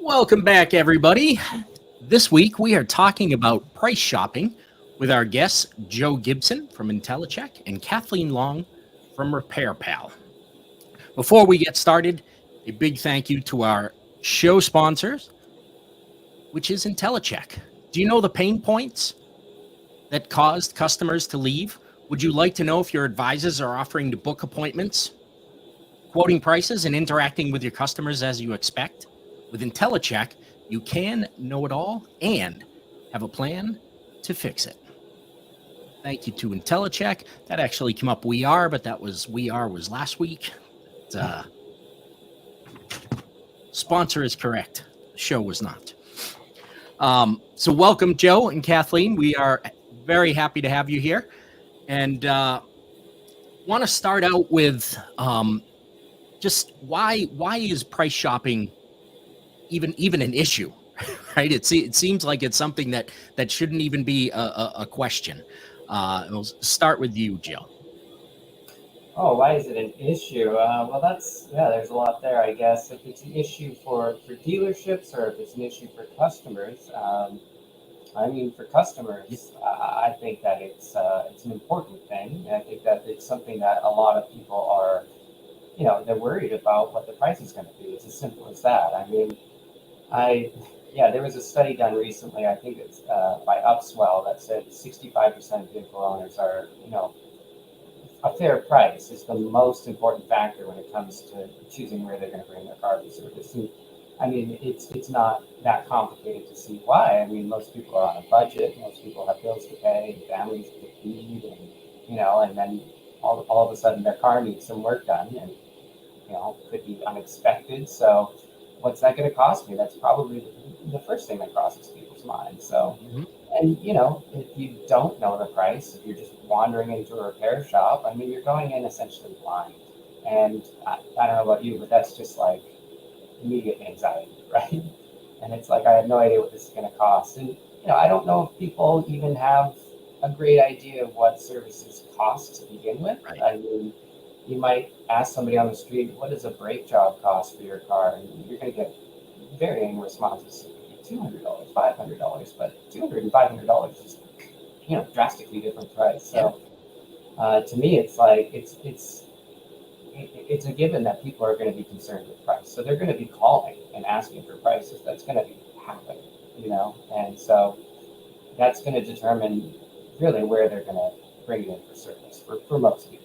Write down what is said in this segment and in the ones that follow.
Welcome back, everybody. This week we are talking about price shopping with our guests Joe Gibson from IntelliCheck and Kathleen Long from RepairPal. Before we get started, a big thank you to our show sponsors, which is IntelliCheck. Do you know the pain points that caused customers to leave? Would you like to know if your advisors are offering to book appointments, quoting prices, and interacting with your customers as you expect? With IntelliCheck, you can know it all and have a plan to fix it. Thank you to IntelliCheck. That actually came up We Are, but that was We Are was last week. Sponsor is correct. The show was not. So welcome, Joe and Kathleen. We are very happy to have you here. And want to start out with just why is price shopping even an issue, right? It seems like it's something that shouldn't even be a question. We'll start with you, Jill. Oh, why is it an issue? Well, there's a lot there, I guess. If it's an issue for dealerships or if it's an issue for customers, for customers, I think that it's an important thing. I think that it's something that a lot of people are, they're worried about what the price is going to be. It's as simple as that. There was a study done recently, I think it's by Upswell, that said 65% of vehicle owners are, a fair price is the most important factor when it comes to choosing where they're going to bring their car to service. And, it's not that complicated to see why. Most people are on a budget, most people have bills to pay, and families to feed, and then all of a sudden their car needs some work done, and, could be unexpected. So what's that going to cost me? That's probably the first thing that crosses people's minds. So, and if you don't know the price, if you're just wandering into a repair shop, you're going in essentially blind. And I don't know about you, but that's just like immediate anxiety, right? And it's like, I have no idea what this is going to cost. And, I don't know if people even have a great idea of what services cost to begin with. Right. You might ask somebody on the street, what does a brake job cost for your car? And you're going to get varying responses. $200, $500, but $200 and $500 is, drastically different price. So to me, it's like, it's a given that people are going to be concerned with price. So they're going to be calling and asking for prices. That's going to be happening, and so that's going to determine really where they're going to bring it in for service for most people.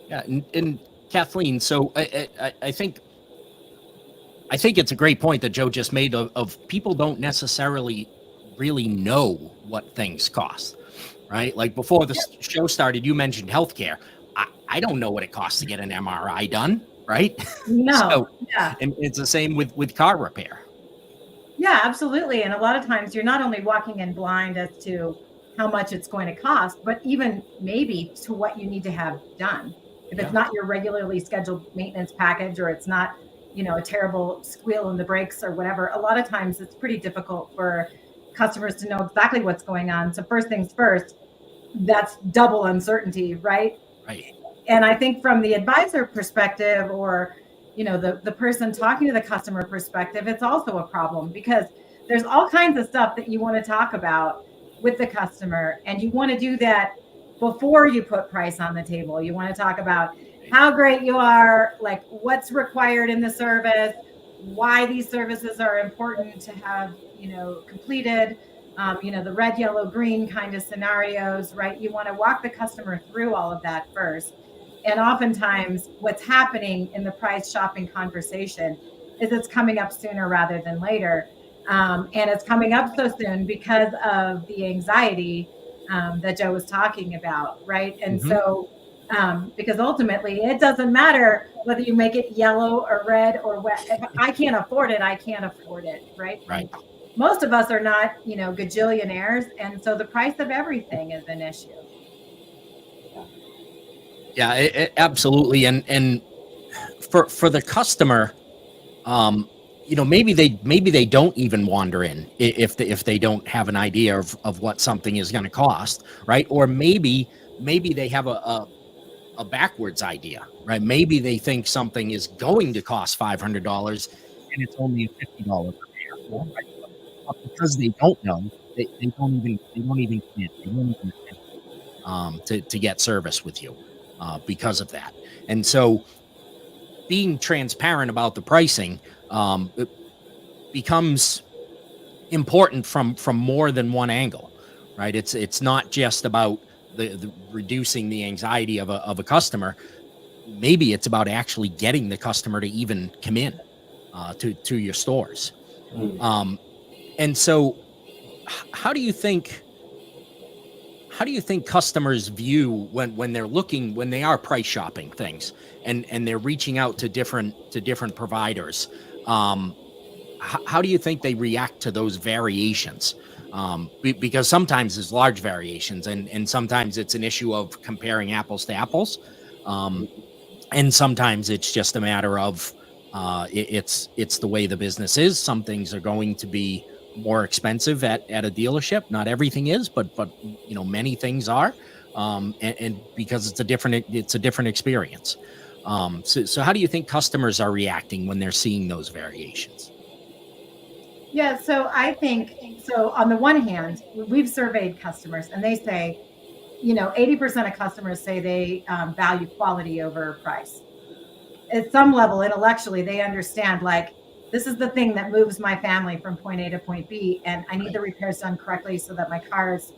Yeah, and Kathleen, so I think it's a great point that Joe just made of people don't necessarily really know what things cost, right? Like before the show started, you mentioned healthcare. I don't know what it costs to get an MRI done, right? No. And it's the same with car repair. Yeah, absolutely. And a lot of times you're not only walking in blind as to how much it's going to cost, but even maybe to what you need to have done. If it's not your regularly scheduled maintenance package, or it's not, a terrible squeal in the brakes or whatever, a lot of times it's pretty difficult for customers to know exactly what's going on. So first things first, that's double uncertainty, right? Right. And I think from the advisor perspective, or, the person talking to the customer perspective, it's also a problem because there's all kinds of stuff that you want to talk about with the customer, and you want to do that before you put price on the table. You want to talk about how great you are, like what's required in the service, why these services are important to have, completed, the red, yellow, green kind of scenarios, right? You want to walk the customer through all of that first. And oftentimes what's happening in the price shopping conversation is it's coming up sooner rather than later. And it's coming up so soon because of the anxiety that Joe was talking about, right? And so, because ultimately it doesn't matter whether you make it yellow or red or wet. If I can't afford it, I can't afford it, right? Right. Most of us are not, gajillionaires, and so the price of everything is an issue. Yeah, absolutely. And for the customer, maybe they don't even wander in if they don't have an idea of what something is going to cost, right? Or maybe they have a backwards idea, right? Maybe they think something is going to cost $500 and it's only a $50 repair, right? But because they don't know, they don't even commit. They don't even attempt to get service with you because of that. And so being transparent about the pricing it becomes important from more than one angle, right? It's not just about the reducing the anxiety of a customer. Maybe it's about actually getting the customer to even come in to your stores. And so how do you think customers view when they're looking, when they are price shopping things and they're reaching out to different providers? How do you think they react to those variations? Because sometimes there's large variations, and sometimes it's an issue of comparing apples to apples, and sometimes it's just a matter of it's the way the business is. Some things are going to be more expensive at a dealership. Not everything is, but many things are, and because it's a different experience. So how do you think customers are reacting when they're seeing those variations? Yeah, so I think, so on the one hand, we've surveyed customers and they say, 80% of customers say they value quality over price. At some level, intellectually, they understand, like, this is the thing that moves my family from point A to point B, and I need the repairs done correctly so that my car is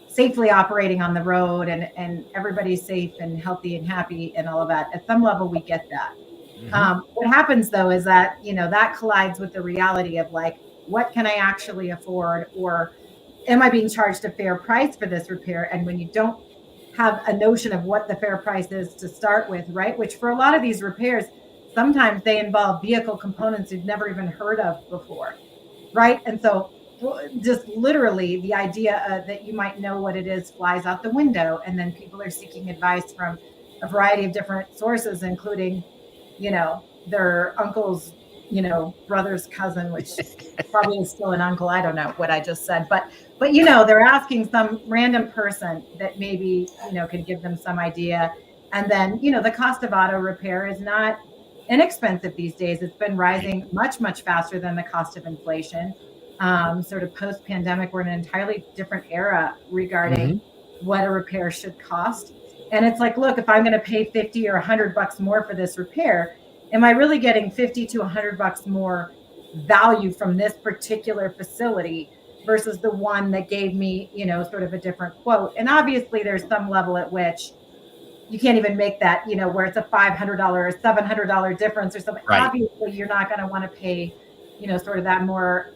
safely operating on the road and everybody's safe and healthy and happy and all of that. At some level, we get that. What happens though is that, that collides with the reality of, like, what can I actually afford, or am I being charged a fair price for this repair? And when you don't have a notion of what the fair price is to start with, right? Which for a lot of these repairs, sometimes they involve vehicle components you've never even heard of before, right? And so just literally the idea that you might know what it is flies out the window. And then people are seeking advice from a variety of different sources, including, their uncle's, brother's cousin, which probably is still an uncle. I don't know what I just said, but they're asking some random person that maybe, could give them some idea. And then, the cost of auto repair is not inexpensive these days. It's been rising much, much faster than the cost of inflation. Sort of post-pandemic, we're in an entirely different era regarding what a repair should cost. And it's like, look, if I'm going to pay 50 or $100 more for this repair, am I really getting 50 to $100 more value from this particular facility versus the one that gave me, sort of a different quote? And obviously there's some level at which you can't even make that, where it's a $500 or $700 difference or something. Right. Obviously you're not going to want to pay, sort of that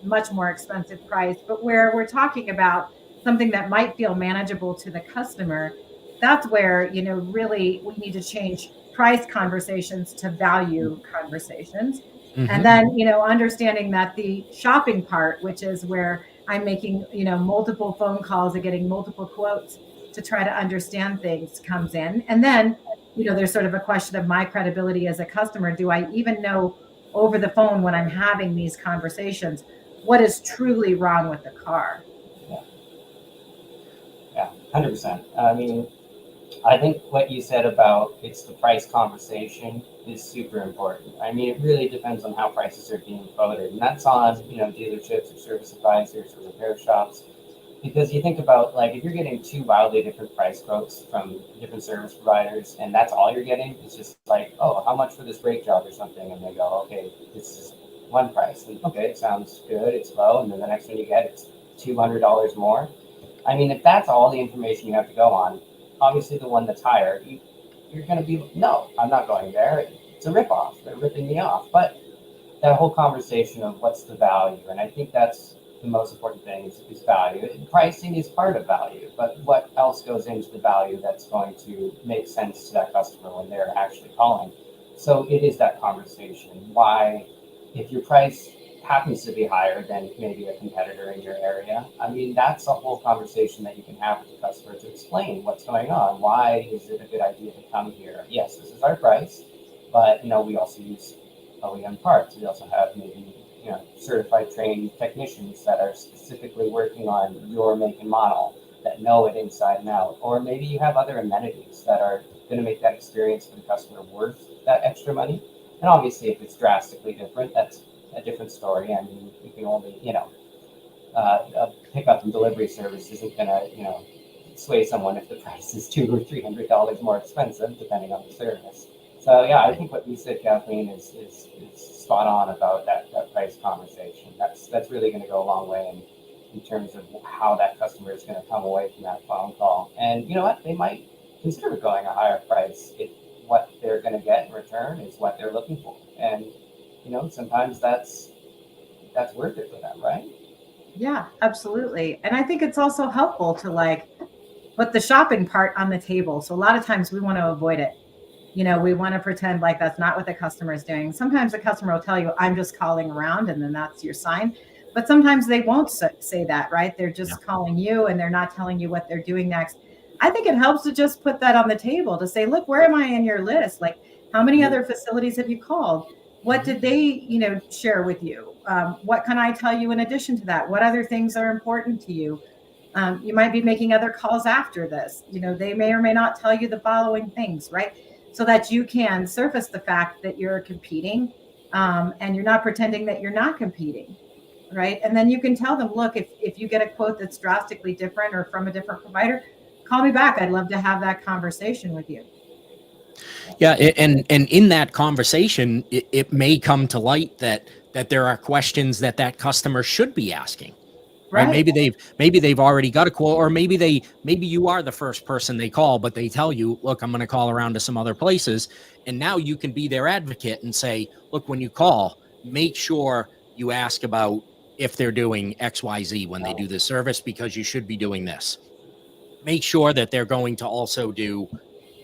much more expensive price. But where we're talking about something that might feel manageable to the customer, that's where, really we need to change price conversations to value conversations. And then, understanding that the shopping part, which is where I'm making, multiple phone calls and getting multiple quotes to try to understand things, comes in. And then, there's sort of a question of my credibility as a customer. Do I even know over the phone when I'm having these conversations what is truly wrong with the car? Yeah, 100%. I mean, I think what you said about it's the price conversation is super important. I mean, it really depends on how prices are being quoted, and that's on, dealerships or service advisors or repair shops. Because you think about, like, if you're getting two wildly different price quotes from different service providers, and that's all you're getting, it's just like, oh, how much for this brake job or something? And they go, okay, this is one price. And okay, it sounds good, it's low. And then the next one you get, it's $200 more. I mean, if that's all the information you have to go on, obviously the one that's higher, you're going to be, no, I'm not going there. It's a ripoff. They're ripping me off. But that whole conversation of what's the value, and I think that's the most important thing is value. Pricing is part of value, but what else goes into the value that's going to make sense to that customer when they're actually calling? So it is that conversation. Why, if your price happens to be higher than maybe a competitor in your area, I mean, that's a whole conversation that you can have with the customer to explain what's going on. Why is it a good idea to come here? Yes, this is our price, but we also use OEM parts. We also have maybe certified trained technicians that are specifically working on your make and model. that know it inside and out. Or maybe you have other amenities that are going to make that experience for the customer worth that extra money. And obviously, if it's drastically different, that's a different story. I mean, you can only, a pickup and delivery service isn't going to, sway someone if the price is $200 or $300 more expensive, depending on the service. So yeah, I think what you said, Kathleen, is spot on about that price conversation. That's really going to go a long way in terms of how that customer is going to come away from that phone call. And you know what? They might consider going a higher price if what they're going to get in return is what they're looking for. And sometimes that's worth it for them, right? Yeah, absolutely. And I think it's also helpful to put the shopping part on the table. So a lot of times we want to avoid it. We want to pretend like that's not what the customer is doing. Sometimes the customer will tell you, I'm just calling around, and then that's your sign. But sometimes they won't say that, right? They're just calling you and they're not telling you what they're doing next. I think it helps to just put that on the table to say, look, where am I in your list? Like, how many other facilities have you called? What did they, share with you? What can I tell you in addition to that? What other things are important to you? You might be making other calls after this. They may or may not tell you the following things, right? So that you can surface the fact that you're competing, and you're not pretending that you're not competing, right? And then you can tell them, look, if you get a quote that's drastically different or from a different provider, call me back. I'd love to have that conversation with you. Yeah, and in that conversation, it may come to light that there are questions that customer should be asking. Right. Maybe they've already got a quote, or maybe you are the first person they call, but they tell you, look, I'm going to call around to some other places. And now you can be their advocate and say, look, when you call, make sure you ask about if they're doing XYZ when they do this service, because you should be doing this. Make sure that they're going to also do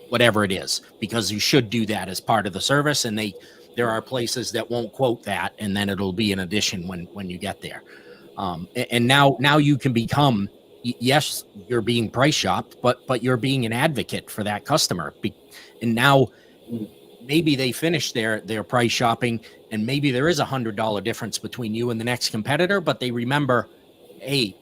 whatever it is, because you should do that as part of the service. And there are places that won't quote that, and then it'll be an addition when you get there. And now you can become, yes, you're being price shopped, but you're being an advocate for that customer. And now maybe they finish their price shopping, and maybe there is $100 difference between you and the next competitor, but they remember, hey,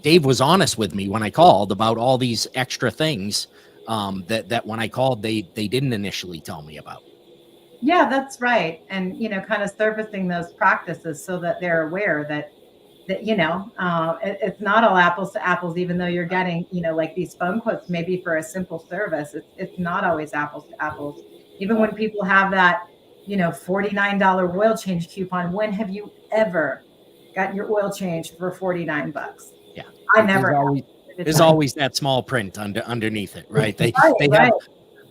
Dave was honest with me when I called about all these extra things that when I called, they didn't initially tell me about. Yeah, that's right. And, kind of surfacing those practices so that they're aware that it's not all apples to apples, even though you're getting, like these phone quotes, maybe for a simple service, it's not always apples to apples. Even when people have that, $49 oil change coupon, when have you ever gotten your oil change for $49? Yeah. I never. There's always that small print underneath it, right? They right. have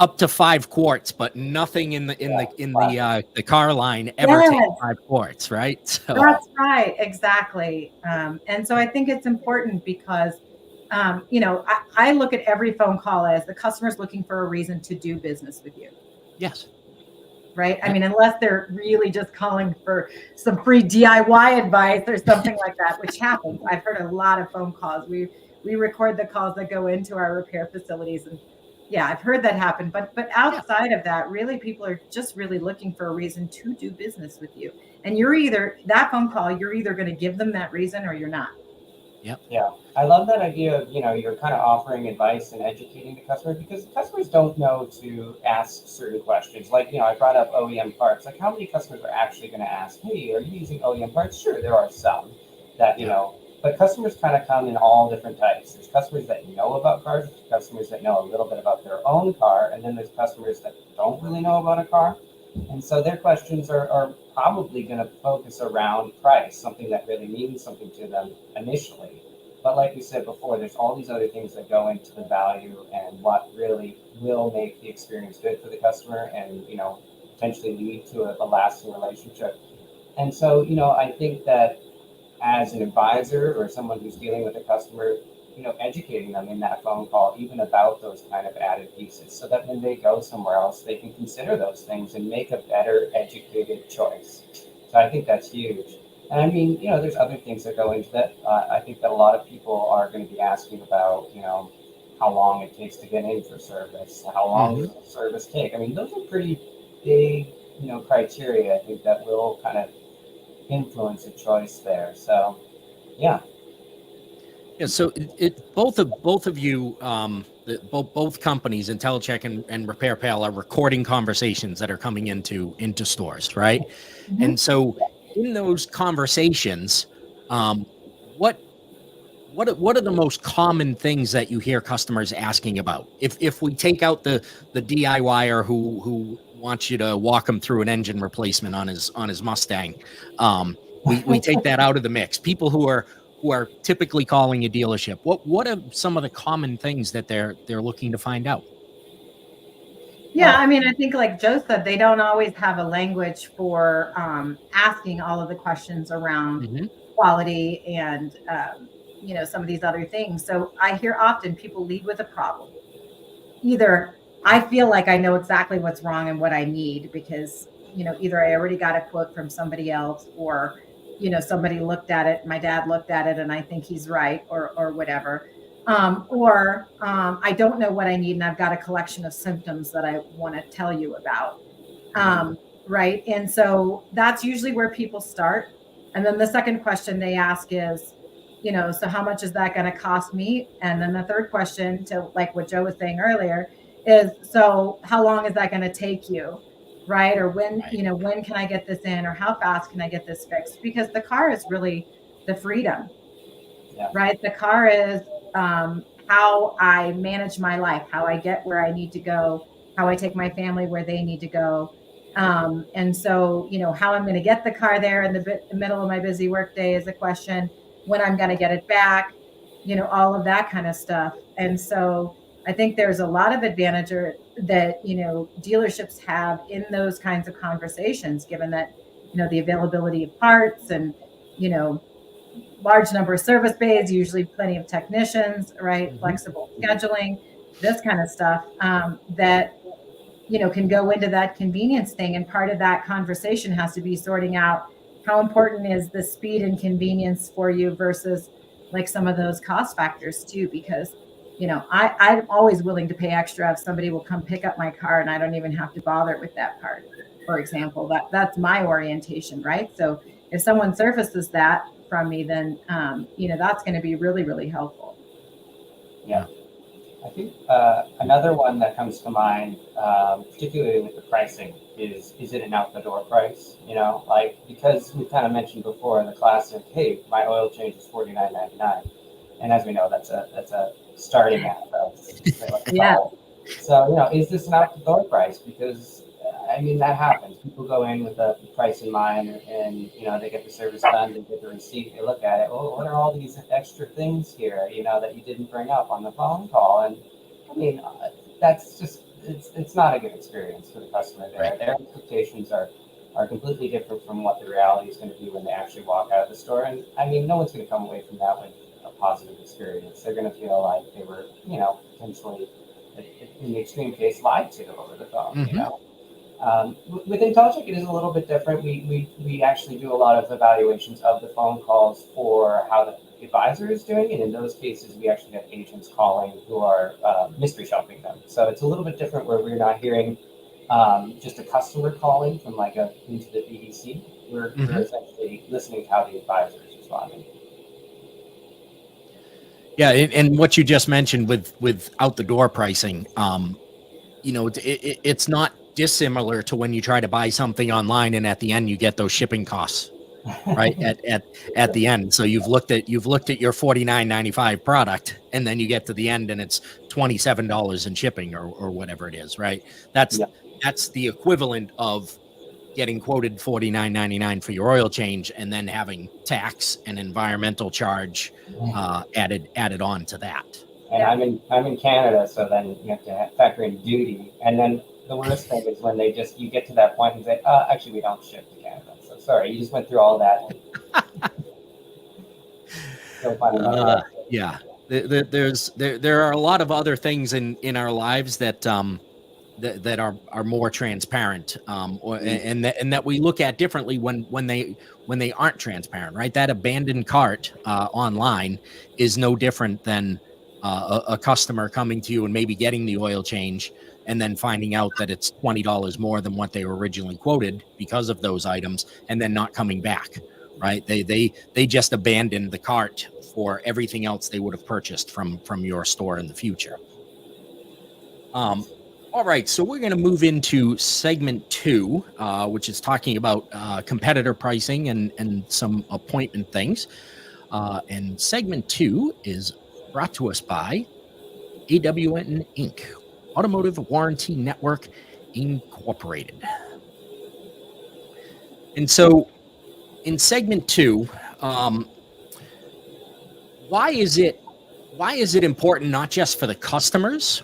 up to 5 quarts, but nothing in the car line ever takes 5 quarts, right? So. That's right, exactly. And so I think it's important because, I look at every phone call as the customer's looking for a reason to do business with you. Yes. Right. I mean, unless they're really just calling for some free DIY advice or something like that, which happens. I've heard a lot of phone calls. We record the calls that go into our repair facilities, and yeah, I've heard that happen. But outside of that, really, people are just really looking for a reason to do business with you. And you're either going to give them that reason or you're not. Yep. Yeah. I love that idea of, you're kind of offering advice and educating the customer, because customers don't know to ask certain questions. Like, I brought up OEM parts. Like, how many customers are actually going to ask, hey, are you using OEM parts? Sure, there are some that, but customers kind of come in all different types. There's customers that know about cars, there's customers that know a little bit about their own car, and then there's customers that don't really know about a car. And so their questions are probably going to focus around price, something that really means something to them initially. But like we said before, there's all these other things that go into the value and what really will make the experience good for the customer and, potentially lead to a lasting relationship. And so, I think that as an advisor or someone who's dealing with a customer, educating them in that phone call, even about those kind of added pieces, so that when they go somewhere else, they can consider those things and make a better educated choice. So I think that's huge. And I mean, there's other things that go into that. I think that a lot of people are going to be asking about, how long it takes to get in for service, how long does the service take? I mean, those are pretty big, criteria, I think, that will kind of influence a choice there. So, yeah. Yeah, so both of you, both companies, IntelliCheck and RepairPal, are recording conversations that are coming into stores, right? Mhm. And so in those conversations, um, what what are the most common things that you hear customers asking about? If we take out the DIYer who wants you to walk him through an engine replacement on his Mustang, we take that out of the mix. People who are typically calling a dealership, what are some of the common things that they're looking to find out? Yeah, Well, I mean, I think like Joe said, they don't always have a language for asking all of the questions around Hmm. quality and some of these other things. So I hear often people lead with a problem. Either I feel like I know exactly what's wrong and what I need because either I already got a quote from somebody else, or somebody looked at it, my dad looked at it and I think he's right, or whatever. Or I don't know what I need and I've got a collection of symptoms that I want to tell you about. um, right? And so that's usually where people start. And then the second question they ask is, so how much is that going to cost me? And then the third question, to like what Joe was saying earlier, is, so how long is that going to take you? Right? Or when, Right. when can I get this in? Or how fast can I get this fixed? Because the car is really the freedom, yeah. right? The car is how I manage my life, how I get where I need to go, how I take my family where they need to go. And so, how I'm going to get the car there in the middle of my busy workday is a question. When I'm going to get it back, all of that kind of stuff. And so, I think there's a lot of advantage that dealerships have in those kinds of conversations, given that the availability of parts and you know large number of service bays, usually plenty of technicians, right? Mhm. Flexible scheduling, this kind of stuff that can go into that convenience thing. And part of that conversation has to be sorting out how important is the speed and convenience for you versus like some of those cost factors too, because I'm always willing to pay extra if somebody will come pick up my car and I don't even have to bother with that part. For example, that's my orientation, right? So if someone surfaces that from me, then that's going to be really, really helpful. Yeah. I think another one that comes to mind, particularly with the pricing, is it an out the door price? Like, because we kind of mentioned before the classic, hey, my oil change is $49.99, and as we know, that's a starting at Yeah. So is this an out the door price? Because I mean that happens. People go in with the price in mind, and they get the service done, they get the receipt, they look at it. Well, what are all these extra things here? That you didn't bring up on the phone call, and I mean that's just it's not a good experience for the customer there. Right. Their expectations are completely different from what the reality is going to be when they actually walk out of the store. And I mean, no one's going to come away from that with a positive experience. They're going to feel like they were, potentially, in the extreme case, lied to over the phone. Mhm. With IntelliCheck, it is a little bit different. We actually do a lot of evaluations of the phone calls for how the advisor is doing, and in those cases, we actually have agents calling who are mystery shopping them. So it's a little bit different where we're not hearing just a customer calling from like into the BDC. We're essentially listening to how the advisor is responding. Yeah, and what you just mentioned with out the door pricing, it's not dissimilar to when you try to buy something online and at the end you get those shipping costs, right? At the end. So you've looked at your $49.95 product, and then you get to the end and it's $27 in shipping or whatever it is, right? That's Yeah. that's the equivalent of getting quoted $49.99 for your oil change and then having tax and environmental charge added on to that. And I'm in Canada, so then you have to factor in duty. And then the worst thing is when you get to that point and say, actually, we don't ship to Canada. So sorry, you just went through all that. Still finding money out. Yeah, there are a lot of other things in our lives that that are more transparent, and that we look at differently when they aren't transparent, right? That abandoned cart online is no different than a customer coming to you and maybe getting the oil change and then finding out that it's $20 more than what they were originally quoted because of those items, and then not coming back, right? They just abandoned the cart for everything else they would have purchased from your store in the future. All right, so we're going to move into segment 2, which is talking about competitor pricing and some appointment things. And segment 2 is brought to us by AWN Inc., Automotive Warranty Network Incorporated. And so in segment 2, why is it important not just for the customers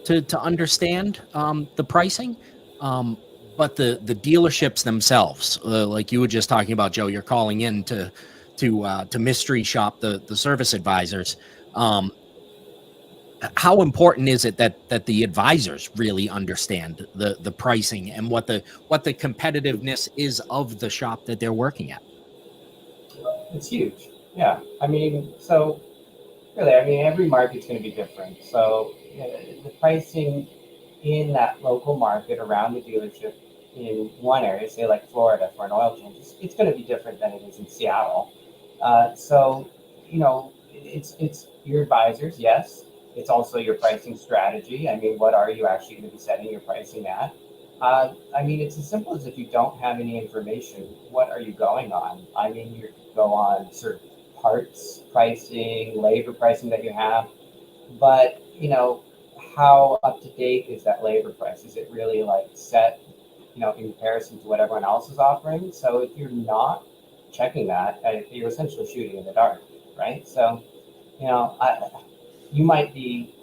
to understand the pricing, but the dealerships themselves? Like you were just talking about, Joe, you're calling in to mystery shop the service advisors. How important is it that the advisors really understand the pricing and what the competitiveness is of the shop that they're working at? It's huge. Yeah. I mean, so really, I mean, every market's going to be different. So the pricing in that local market around the dealership in one area, say like Florida for an oil change, it's going to be different than it is in Seattle. So, it's your advisors, yes. It's also your pricing strategy. I mean, what are you actually going to be setting your pricing at? I mean, it's as simple as if you don't have any information, what are you going on? I mean, you could go on sort of parts pricing, labor pricing that you have, but how up to date is that labor price? Is it really like set, in comparison to what everyone else is offering? So if you're not checking that, you're essentially shooting in the dark, right? So, you might be,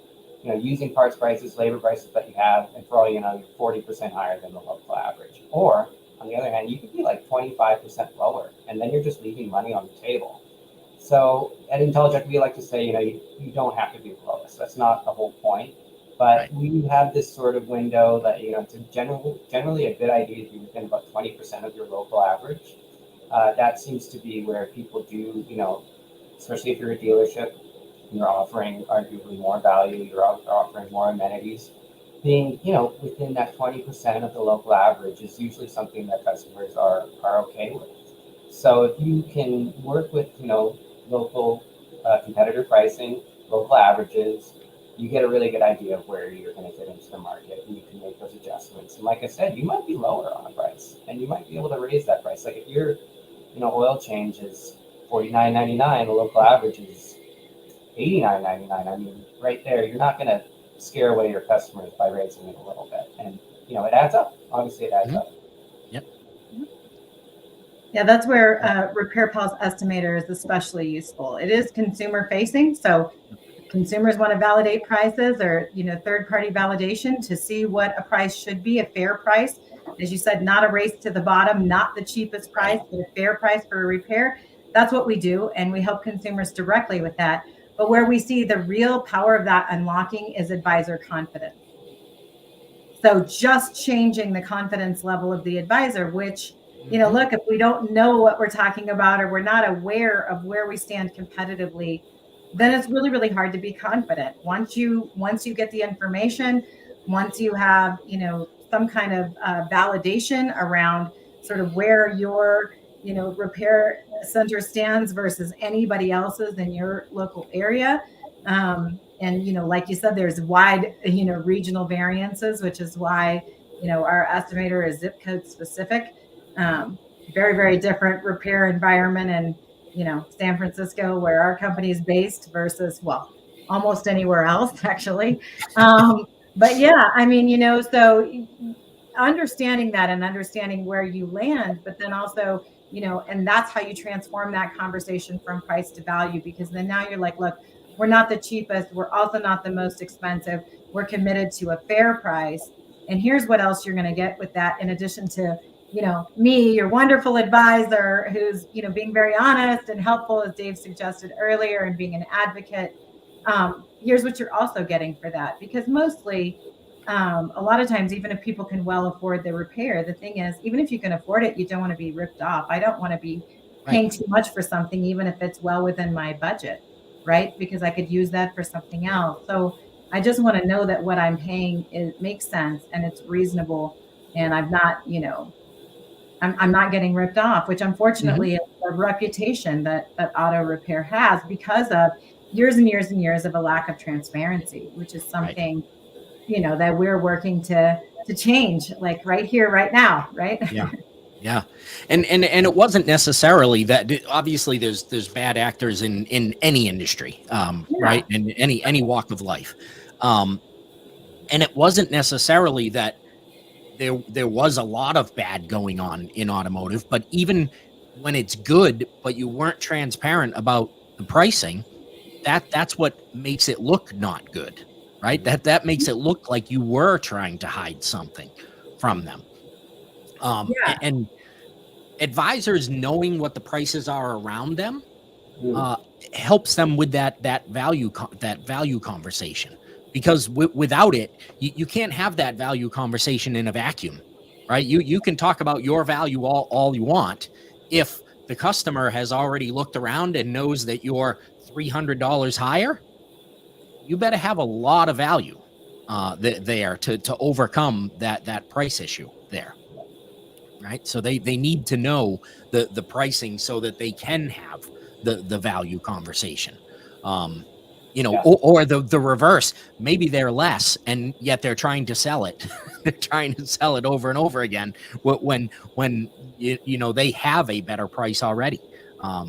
using parts prices, labor prices that you have, and for all you know, you're 40% higher than the local average. Or on the other hand, you could be like 25% lower, and then you're just leaving money on the table. So at Intellicheck, we like to say, you don't have to be the lowest. That's not the whole point. But Right. we have this sort of window that, it's generally a good idea to be within about 20% of your local average. That seems to be where people do, especially if you're a dealership, you're offering arguably more value, you're offering more amenities. Being, within that 20% of the local average is usually something that customers are okay with. So if you can work with, local competitor pricing, local averages, you get a really good idea of where you're going to fit into the market, and you can make those adjustments. And like I said, you might be lower on a price, and you might be able to raise that price. Like if your, oil change is $49.99, the local average is $89.99. I mean, right there, you're not going to scare away your customers by raising it a little bit, and it adds up. Obviously, it adds up. Yeah, that's where Repair Pals Estimator is especially useful. It is consumer facing, so consumers want to validate prices or third party validation to see what a price should be, a fair price. As you said, not a race to the bottom, not the cheapest price, but a fair price for a repair. That's what we do, and we help consumers directly with that. But where we see the real power of that unlocking is advisor confidence. So just changing the confidence level of the advisor, which look, if we don't know what we're talking about or we're not aware of where we stand competitively, then it's really, really hard to be confident. Once you get the information, once you have, some kind of validation around sort of where your, repair center stands versus anybody else's in your local area. And, like you said, there's wide, regional variances, which is why, our estimator is zip code specific. Very, very different repair environment in, San Francisco, where our company is based versus, almost anywhere else, actually. But yeah, I mean, so understanding that and understanding where you land, but then also, and that's how you transform that conversation from price to value, because then now you're like, look, we're not the cheapest. We're also not the most expensive. We're committed to a fair price. And here's what else you're going to get with that, in addition to me, your wonderful advisor, who's, being very honest and helpful, as Dave suggested earlier, and being an advocate. Here's what you're also getting for that, because mostly, a lot of times, even if people can well afford the repair, the thing is, even if you can afford it, you don't want to be ripped off. I don't want to be paying too much for something, even if it's well within my budget, right? Because I could use that for something else. So I just want to know that what I'm paying makes sense and it's reasonable, and I'm not, I'm not getting ripped off, which unfortunately is reputation that auto repair has because of years and years and years of a lack of transparency, which is something, that we're working to change, like right here, right now, right? Yeah. And it wasn't necessarily that. Obviously there's bad actors in any industry, right? In any walk of life. And it wasn't necessarily that there was a lot of bad going on in automotive, but even when it's good, but you weren't transparent about the pricing, that's what makes it look not good, right? That makes it look like you were trying to hide something from them. And advisors knowing what the prices are around them helps them with that value conversation, because without it, you can't have that value conversation in a vacuum, right? You can talk about your value all you want. If the customer has already looked around and knows that you're $300 higher, you better have a lot of value there to overcome that price issue there. Right. So they need to know the pricing so that they can have the value conversation. Or the reverse. Maybe they're less and yet they're trying to sell it. They're trying to sell it over and over again when they have a better price already.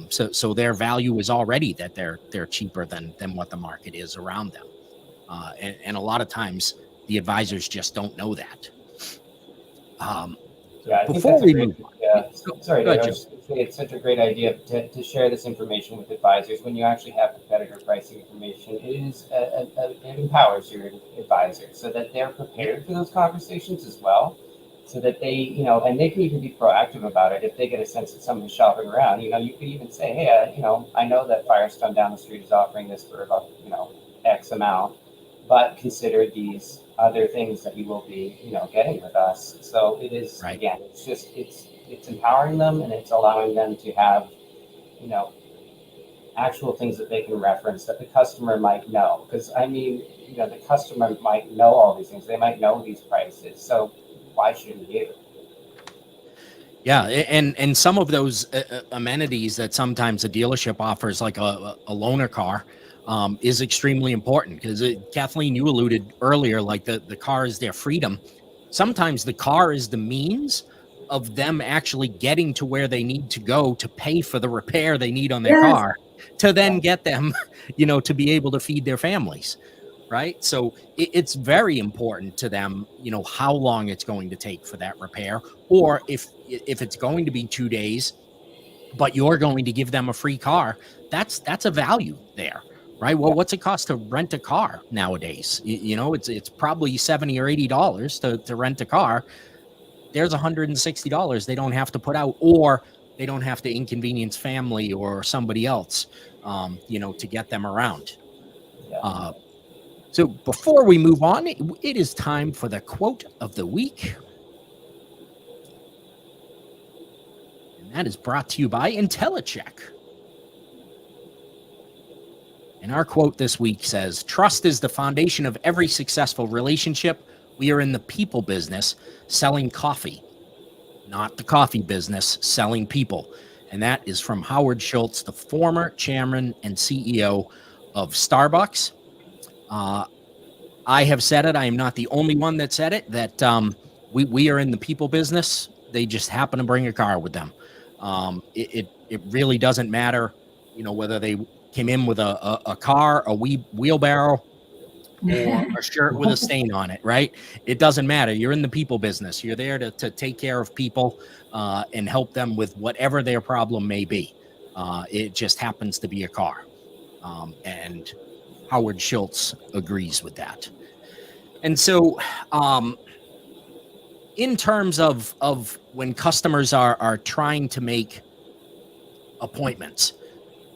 So their value is already that they're cheaper than what the market is around them. And a lot of times the advisors just don't know that. Yeah, I think that's a great, sorry, Dave, I was just going to say it's such a great idea to share this information with advisors. When you actually have competitor pricing information, it empowers your advisors so that they're prepared for those conversations as well, so that they, and they can even be proactive about it. If they get a sense that someone's shopping around, you could even say, hey, I know that Firestone down the street is offering this for about, X amount, but consider these other things that you will be, getting with us. So it is, again, it's empowering them, and it's allowing them to have, actual things that they can reference that the customer might know. Because the customer might know all these things. They might know these prices. So why shouldn't you? Yeah, and some of those amenities that sometimes a dealership offers, like a loaner car, is extremely important, because Kathleen, you alluded earlier, like the car is their freedom. Sometimes the car is the means of them actually getting to where they need to go to pay for the repair they need on their car, to then get them, to be able to feed their families. Right. So it's very important to them, how long it's going to take for that repair, or if it's going to be 2 days, but you're going to give them a free car, that's a value there. Right. Well, what's it cost to rent a car nowadays? It's probably $70 or $80 to rent a car. There's $160 they don't have to put out, or they don't have to inconvenience family or somebody else, to get them around. Yeah. So before we move on, it is time for the quote of the week. And that is brought to you by IntelliCheck. And our quote this week says, "Trust is the foundation of every successful relationship. We are in the people business, selling coffee, not the coffee business, selling people." And that is from Howard Schultz, the former chairman and CEO of Starbucks. I have said it. I am not the only one that said it, that we are in the people business. They just happen to bring a car with them. It really doesn't matter, whether they came in with a car, a wheelbarrow, or a shirt with a stain on it, right? It doesn't matter. You're in the people business. You're there to take care of people and help them with whatever their problem may be. It just happens to be a car. And Howard Schultz agrees with that. And so in terms of when customers are trying to make appointments,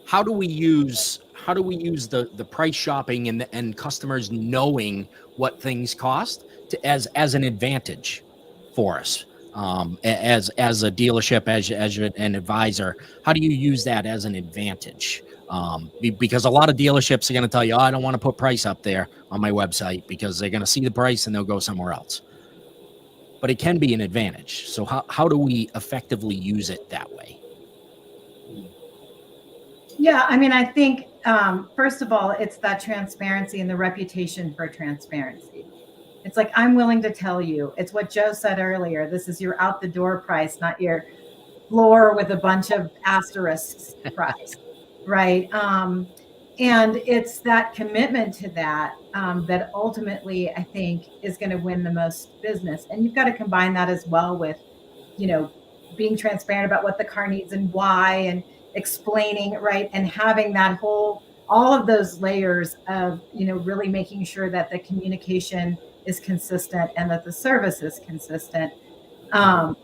how do we use the price shopping and customers knowing what things cost as an advantage for us, as a dealership, as an advisor? How do you use that as an advantage? Because a lot of dealerships are going to tell you, I don't want to put price up there on my website, because they're going to see the price and they'll go somewhere else. But it can be an advantage. So how do we effectively use it that way? Yeah, I mean, I think first of all, it's that transparency and the reputation for transparency. It's like, I'm willing to tell you. It's what Joe said earlier. This is your out the door price, not your floor with a bunch of asterisks price, right? And it's that commitment to that that ultimately I think is going to win the most business. And you've got to combine that as well with, you know, being transparent about what the car needs and why, and explaining, right, and having that whole, all of those layers of, you know, really making sure that the communication is consistent and that the service is consistent. um,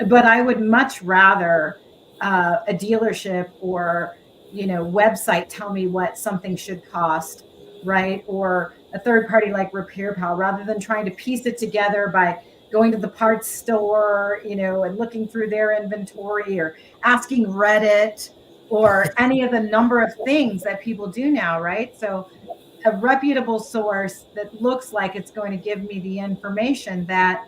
but I would much rather a dealership or, you know, website tell me what something should cost, right? Or a third party like Repair Pal, rather than trying to piece it together by going to the parts store, you know, and looking through their inventory or asking Reddit or any of the number of things that people do now, right? So a reputable source that looks like it's going to give me the information that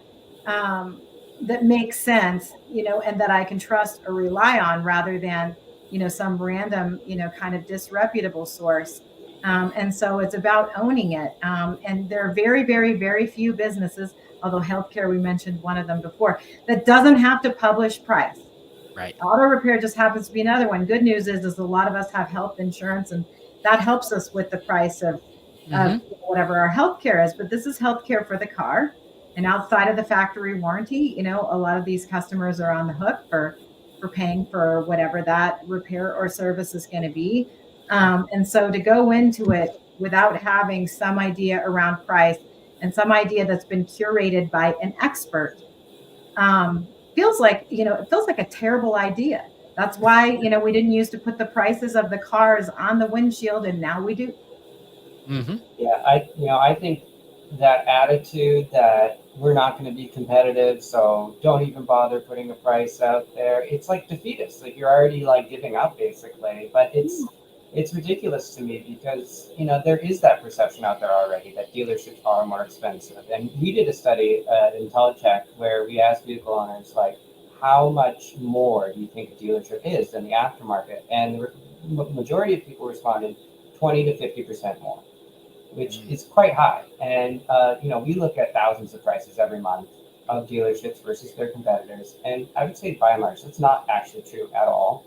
that makes sense, you know, and that I can trust or rely on, rather than, you know, some random, you know, kind of disreputable source. And so it's about owning it. And there are very, very, very few businesses, although healthcare, we mentioned one of them before, that doesn't have to publish price. Right. Auto repair just happens to be another one. Good news is a lot of us have health insurance, and that helps us with the price of whatever our healthcare is. But this is healthcare for the car, and outside of the factory warranty, you know, a lot of these customers are on the hook for paying for whatever that repair or service is going to be. And so to go into it without having some idea around price and some idea that's been curated by an expert, feels like, you know, it feels like a terrible idea. That's why, you know, we didn't used to put the prices of the cars on the windshield, and now we do. Yeah, I think that attitude that we're not going to be competitive, so don't even bother putting a price out there. It's like defeatist. Like, you're already like giving up basically. But it's ridiculous to me because, you know, there is that perception out there already that dealerships are more expensive. And we did a study at IntelliCheck where we asked vehicle owners, like, how much more do you think a dealership is than the aftermarket? And the majority of people responded 20 to 50% more, which is quite high. And, you know, we look at thousands of prices every month of dealerships versus their competitors. And I would say by and large, that's not actually true at all.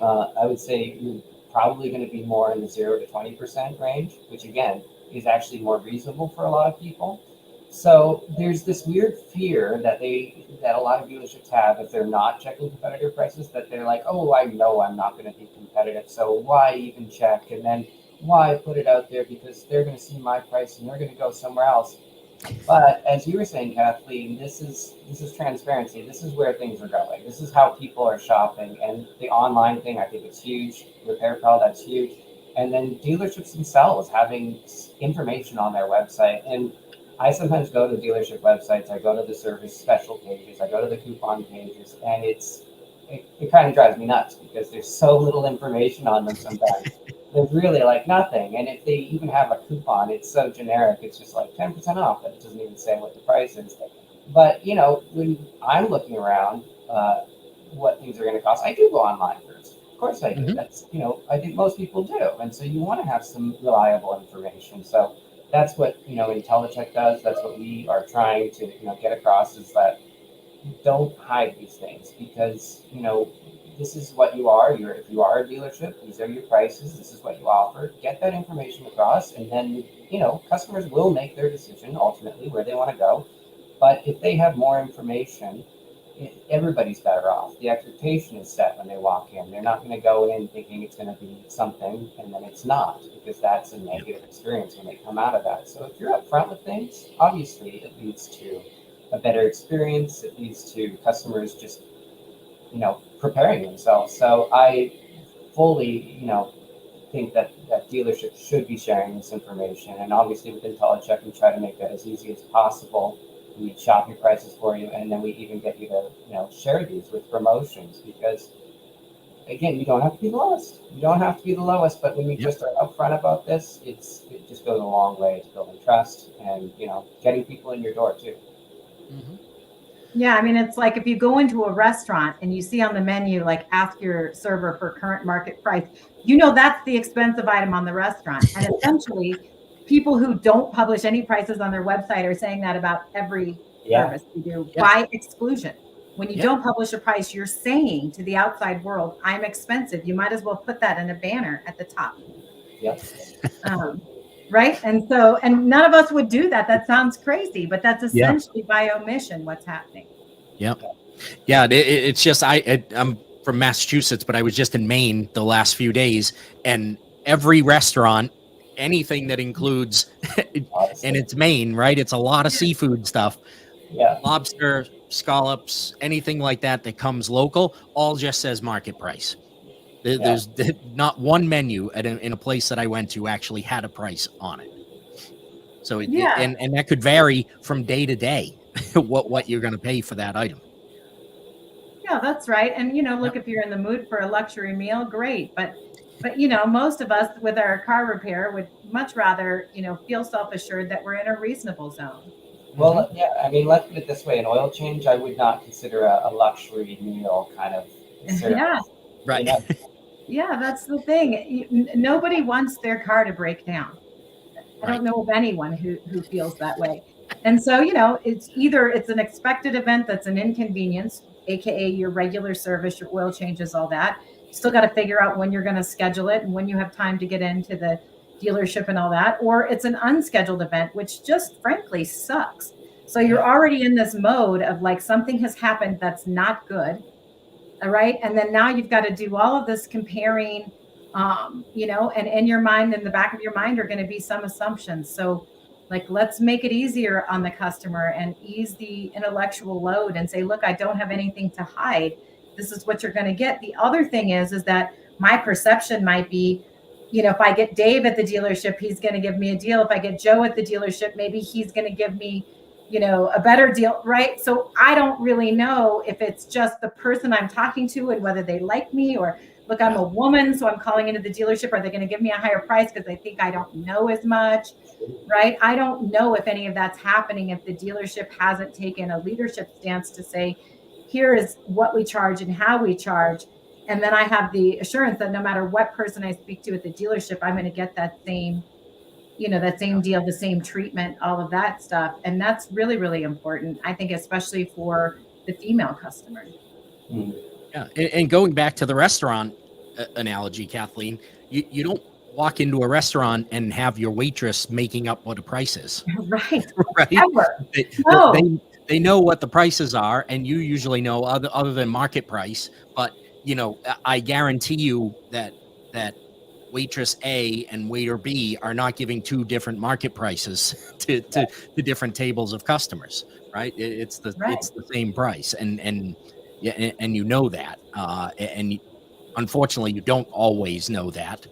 I would say you're probably going to be more in the 0 to 20% range, which again is actually more reasonable for a lot of people. So there's this weird fear that a lot of dealerships have if they're not checking competitor prices, that they're like, oh, I know I'm not going to be competitive, so why even check? And then why put it out there, because they're going to see my price and they're going to go somewhere else. But as you were saying, Kathleen, this is transparency. This is where things are going. This is how people are shopping. And the online thing, I think it's huge. Repair Pal, that's huge. And then dealerships themselves having information on their website. And I sometimes go to dealership websites. I go to the service special pages. I go to the coupon pages, and it kind of drives me nuts because there's so little information on them sometimes. There's really like nothing. And if they even have a coupon, it's so generic. It's just like 10% off, but it doesn't even say what the price is. But, you know, when I'm looking around what things are going to cost, I do go online first. Of course I do. That's, you know, I think most people do. And so you want to have some reliable information. So that's what, you know, IntelliCheck does. That's what we are trying to, you know, get across, is that don't hide these things, because, you know, this is what you are. If you are a dealership, these are your prices. This is what you offer. Get that information across, and then, you know, customers will make their decision ultimately where they want to go. But if they have more information, everybody's better off. The expectation is set when they walk in. They're not going to go in thinking it's going to be something and then it's not, because that's a negative experience when they come out of that. So if you're upfront with things, obviously it leads to a better experience. It leads to customers just, you know, preparing themselves. So I fully, you know, think that dealerships should be sharing this information. And obviously with IntelliCheck, we try to make that as easy as possible. We shop your prices for you, and then we even get you to, you know, share these with promotions, because again, you don't have to be the lowest. You don't have to be the lowest, but when you just are upfront about this, it just goes a long way to building trust and, you know, getting people in your door too. Yeah, I mean, it's like if you go into a restaurant and you see on the menu, like ask your server for current market price, that's the expensive item on the restaurant. And essentially, people who don't publish any prices on their website are saying that about every Yeah. service you do Yeah. by exclusion. When you Yeah. don't publish a price, you're saying to the outside world, I'm expensive. You might as well put that in a banner at the top. Yep. Right. And none of us would do that. That sounds crazy, but that's Yeah. essentially by omission what's happening. Yep. Yeah. It's just, I'm from Massachusetts, but I was just in Maine the last few days, and every restaurant, anything that includes, and it's Maine, right? It's a lot of seafood stuff. Yeah. Lobster, scallops, anything like that comes local, all just says market price. There's not one menu in a place that I went to actually had a price on it. So and that could vary from day to day what you're going to pay for that item. Yeah, that's right. And look, if you're in the mood for a luxury meal, great. But most of us with our car repair would much rather feel self-assured that we're in a reasonable zone. Well, yeah, I mean, let's put it this way: an oil change, I would not consider a luxury meal kind of service. Yeah. Right. Yeah, that's the thing. Nobody wants their car to break down. I don't know of anyone who feels that way. And so, it's an expected event that's an inconvenience, AKA your regular service, your oil changes, all that. You still got to figure out when you're going to schedule it and when you have time to get into the dealership and all that. Or it's an unscheduled event, which just frankly sucks. So you're already in this mode of like something has happened that's not good. All right. And then now you've got to do all of this comparing, and in your mind, in the back of your mind are going to be some assumptions. So let's make it easier on the customer and ease the intellectual load and say, look, I don't have anything to hide. This is what you're going to get. The other thing is that my perception might be, if I get Dave at the dealership, he's going to give me a deal. If I get Joe at the dealership, maybe he's going to give me a better deal, right? So I don't really know if it's just the person I'm talking to and whether they like me, or look, I'm a woman, so I'm calling into the dealership. Are they going to give me a higher price because they think I don't know as much, right? I don't know if any of that's happening if the dealership hasn't taken a leadership stance to say, here is what we charge and how we charge. And then I have the assurance that no matter what person I speak to at the dealership, I'm going to get that same deal, the same treatment, all of that stuff. And that's really, really important, I think, especially for the female customer. Yeah. And going back to the restaurant analogy, Kathleen, you don't walk into a restaurant and have your waitress making up what a price is. Right. Right. Ever. They know what the prices are, and you usually know other than market price. But I guarantee you that waitress A and waiter B are not giving two different market prices to different tables of customers, right? It's the same price, and that, and unfortunately you don't always know that,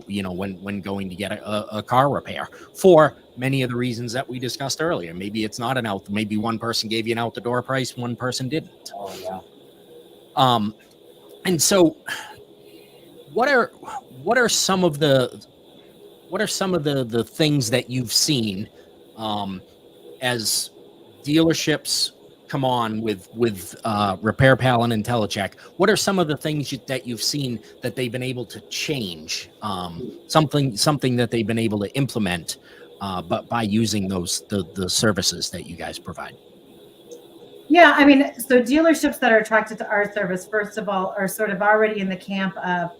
when going to get a car repair for many of the reasons that we discussed earlier. Maybe it's not maybe one person gave you an out the door price, one person didn't. Oh yeah. And so what are some of the things that you've seen as dealerships come on with Repair Pal and IntelliCheck? What are some of the things that you've seen that they've been able to change? Something that they've been able to implement, but by using the services that you guys provide. Yeah, I mean, so dealerships that are attracted to our service, first of all, are sort of already in the camp of,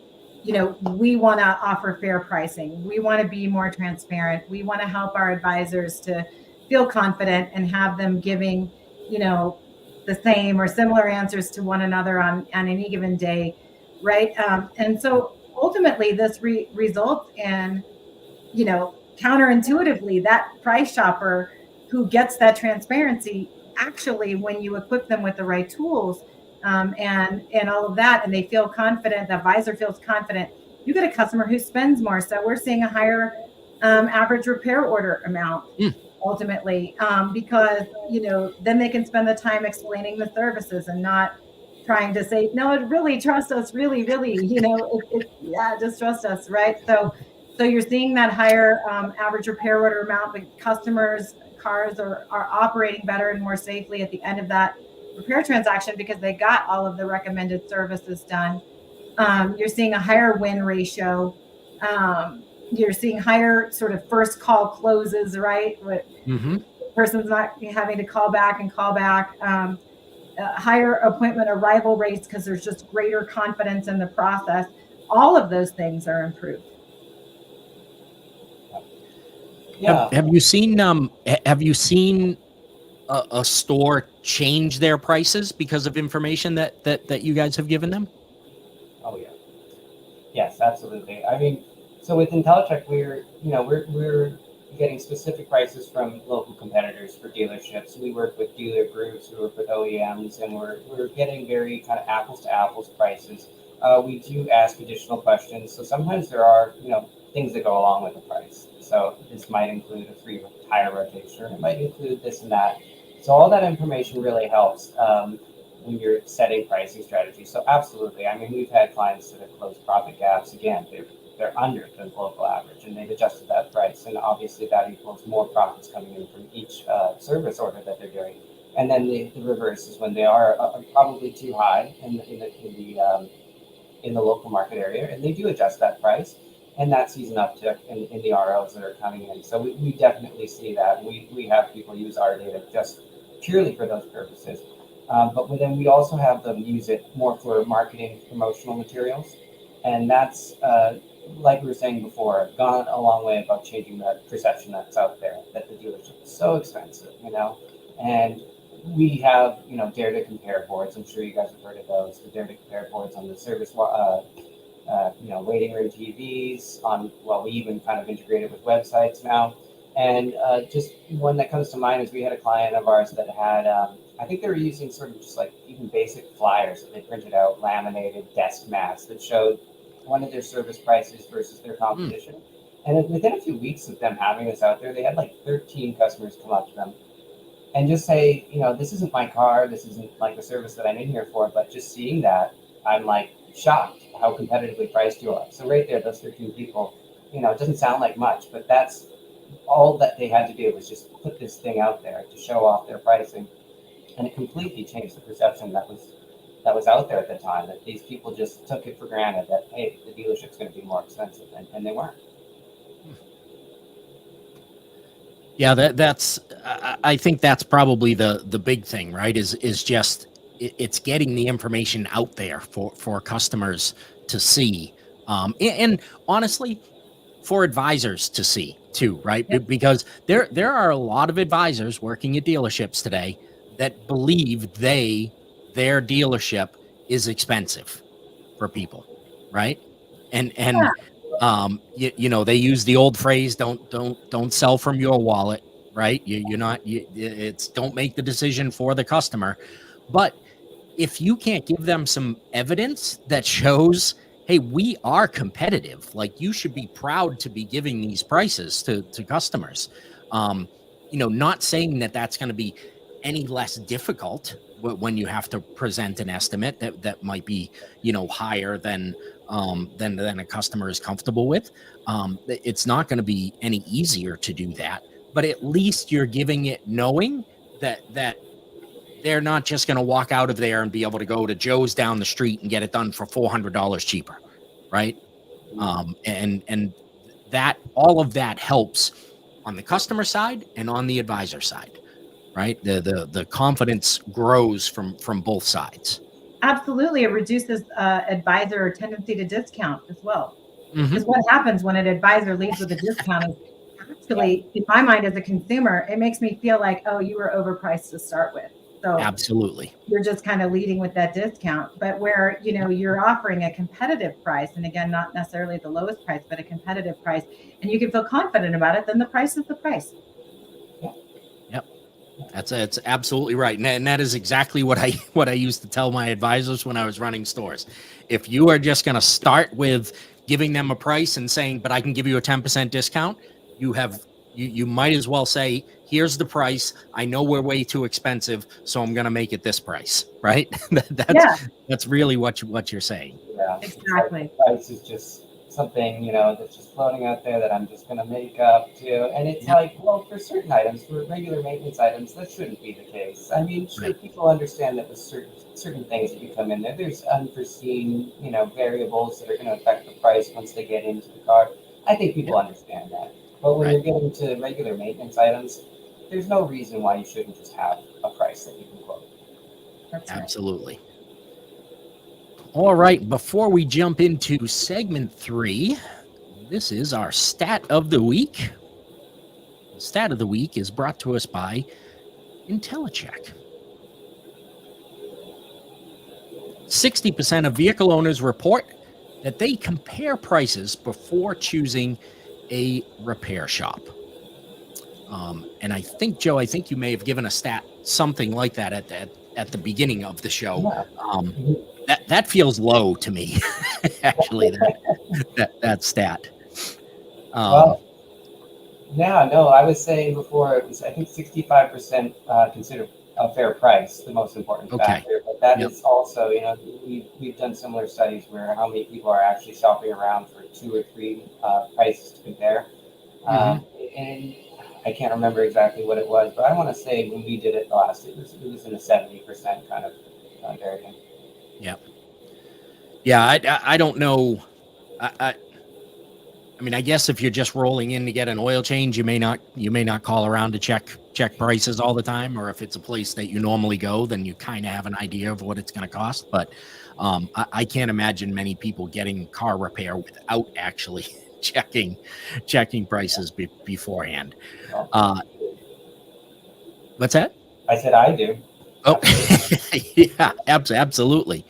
we want to offer fair pricing. We want to be more transparent. We want to help our advisors to feel confident and have them giving, the same or similar answers to one another on any given day, right? And so ultimately this results in, counterintuitively, that price shopper who gets that transparency, actually, when you equip them with the right tools, and all of that, and they feel confident, the advisor feels confident, you get a customer who spends more. So we're seeing a higher average repair order amount ultimately, because then they can spend the time explaining the services and not trying to say, no, really trust us, really, just trust us, right? So you're seeing that higher average repair order amount. The customers cars are operating better and more safely at the end of that repair transaction because they got all of the recommended services done. You're seeing a higher win ratio. You're seeing higher sort of first call closes, right? With person's not having to call back and call back. Higher appointment arrival rates because there's just greater confidence in the process. All of those things are improved. Yeah. Have you seen a store change their prices because of information that you guys have given them? Oh yeah. Yes, absolutely. I mean, so with IntelliCheck, we're getting specific prices from local competitors for dealerships. We work with dealer groups, we work with OEMs, and we're getting very kind of apples to apples prices. We do ask additional questions. So sometimes there are, things that go along with the price. So this might include a free tire rotation, it might include this and that. So all that information really helps when you're setting pricing strategies. So absolutely. I mean, we've had clients that have closed profit gaps. Again, they're under the local average, and they've adjusted that price. And obviously that equals more profits coming in from each service order that they're doing. And then the reverse is when they are probably too high in the local market area, and they do adjust that price. And that sees an uptick in the ROs that are coming in. So we definitely see that. We have people use our data just purely for those purposes. But then we also have them use it more for marketing promotional materials. And that's, like we were saying before, gone a long way about changing that perception that's out there, that the dealership is so expensive, And we have, Dare to Compare boards. I'm sure you guys have heard of those. The Dare to Compare boards on the service waiting room TVs we even kind of integrated with websites now. And just one that comes to mind is we had a client of ours that had, I think they were using sort of just like even basic flyers that they printed out, laminated desk mats that showed one of their service prices versus their competition. And within a few weeks of them having this out there, they had like 13 customers come up to them and just say, this isn't my car, this isn't like the service that I'm in here for, but just seeing that, I'm like shocked how competitively priced you are. So right there, those 13 people, it doesn't sound like much, but that's all that they had to do was just put this thing out there to show off their pricing. And it completely changed the perception that was out there at the time, that these people just took it for granted that, hey, the dealership's going to be more expensive, and they weren't. Yeah, that's I think that's probably the big thing, right? Is just it's getting the information out there for customers to see, and honestly, for advisors to see too, right? Yep. Because there are a lot of advisors working at dealerships today that believe their dealership is expensive for people, right? And they use the old phrase, don't sell from your wallet, right? It's don't make the decision for the customer. But if you can't give them some evidence that shows, hey, we are competitive, like you should be proud to be giving these prices to customers. Not saying that that's going to be any less difficult when you have to present an estimate that might be, higher than a customer is comfortable with. It's not going to be any easier to do that, but at least you're giving it knowing that they're not just going to walk out of there and be able to go to Joe's down the street and get it done for $400 cheaper, right? And that all of that helps on the customer side and on the advisor side, right? The confidence grows from both sides. Absolutely, it reduces advisor tendency to discount as well. Because what happens when an advisor leaves with a discount is actually, in my mind as a consumer, it makes me feel like, oh, you were overpriced to start with. So absolutely, you're just kind of leading with that discount. But where you're offering a competitive price, and again, not necessarily the lowest price, but a competitive price, and you can feel confident about it, then the price is the price. Yep, that's absolutely right, and that is exactly what I used to tell my advisors when I was running stores. If you are just going to start with giving them a price and saying, "But I can give you a 10% discount," you might as well say, here's the price. I know we're way too expensive, so I'm going to make it this price, right? That's really what you're saying. Yeah, exactly. Price is just something, that's just floating out there that I'm just going to make up too. And it's Yep. like, well, for certain items, for regular maintenance items, that shouldn't be the case. I mean, sure, Right. people understand that with certain things that you come in there, there's unforeseen, variables that are going to affect the price once they get into the car. I think people understand that. But when Right. you're getting to regular maintenance items, there's no reason why you shouldn't just have a price that you can quote. That's right. Absolutely. All right. Before we jump into segment 3, this is our stat of the week. The stat of the week is brought to us by IntelliCheck. 60% of vehicle owners report that they compare prices before choosing a repair shop. And I think, Joe, you may have given a stat something like that at the beginning of the show. Yeah. That feels low to me, actually. That stat. Well, yeah, no, I was saying before it was, I think 65% consider a fair price the most important Okay. factor. But that Yep. is also, we've done similar studies where how many people are actually shopping around for 2 or 3 prices to compare. And I can't remember exactly what it was, but I want to say when we did it last, it was in a 70% kind of area. Yeah, I don't know. I mean, I guess if you're just rolling in to get an oil change, you may not call around to check prices all the time, or if it's a place that you normally go, then you kind of have an idea of what it's going to cost. But I can't imagine many people getting car repair without actually checking prices beforehand. What's that? I said I do. Oh, yeah, absolutely.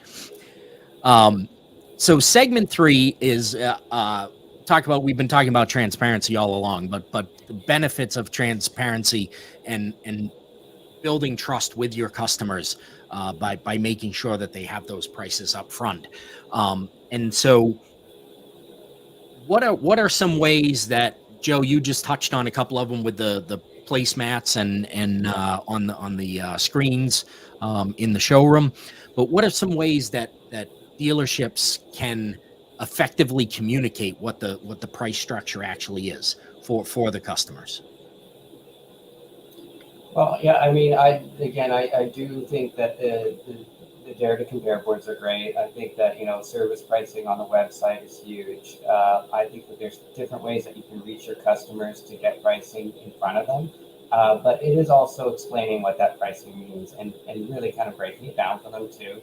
So segment 3 is we've been talking about transparency all along, but the benefits of transparency and building trust with your customers by making sure that they have those prices up front. And so what are some ways that, Joe, you just touched on a couple of them with the placemats and on the screens in the showroom, but what are some ways that dealerships can effectively communicate what the price structure actually is for the customers? Well, yeah, I mean, I do think that the Dare to Compare boards are great. I think that, service pricing on the website is huge. I think that there's different ways that you can reach your customers to get pricing in front of them. But it is also explaining what that pricing means and really kind of breaking it down for them too.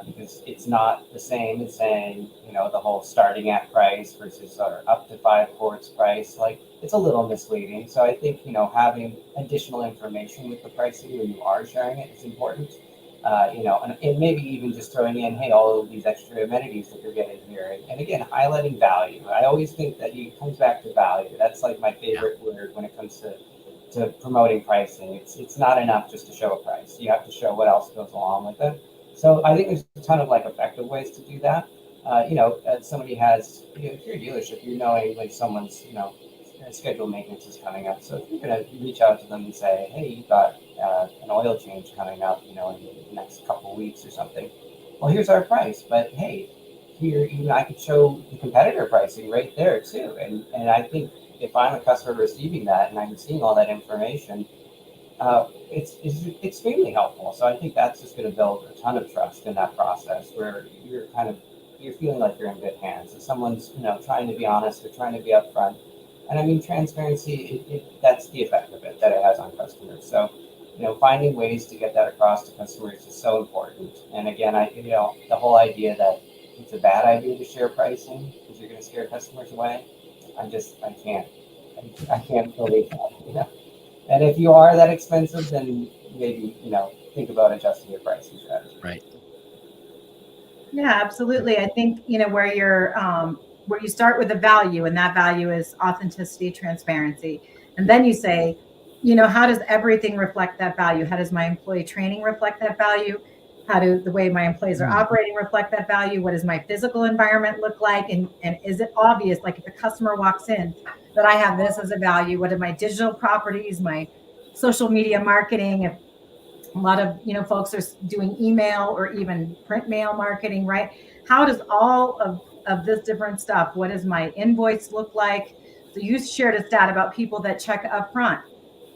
Because it's not the same as saying, the whole starting at price versus or up to 5 quarts price. Like, it's a little misleading. So I think, having additional information with the pricing when you are sharing it is important. And maybe even just throwing in, hey, all of these extra amenities that you're getting here. And again, highlighting value. I always think that it comes back to value. That's like my favorite word when it comes to promoting pricing. It's not enough just to show a price. You have to show what else goes along with it. So I think there's a ton of effective ways to do that. Somebody has, if you're a dealership, you're knowing like someone's, scheduled maintenance is coming up. So if you're going to reach out to them and say, hey, you've got an oil change coming up, in the next couple of weeks or something. Well, here's our price, but hey, here, I could show the competitor pricing right there too. And I think if I'm a customer receiving that and I'm seeing all that information, it's extremely helpful. So I think that's just going to build a ton of trust in that process where you're feeling like you're in good hands. If someone's, trying to be honest, they're trying to be upfront. And I mean, transparency, that's the effect of it that it has on customers. So, finding ways to get that across to customers is so important. And again, the whole idea that it's a bad idea to share pricing because you're going to scare customers away. I can't believe that, And if you are that expensive, then maybe, think about adjusting your pricing strategy. Right. Yeah, absolutely. I think, where you start with the value, and that value is authenticity, transparency. And then you say, how does everything reflect that value? How does my employee training reflect that value? How do the way my employees are operating reflect that value? What does my physical environment look like? And is it obvious, like if a customer walks in, that I have this as a value? What are my digital properties, my social media marketing? A lot of, folks are doing email or even print mail marketing, right? How does all of this different stuff, what does my invoice look like? So you shared a stat about people that check up front.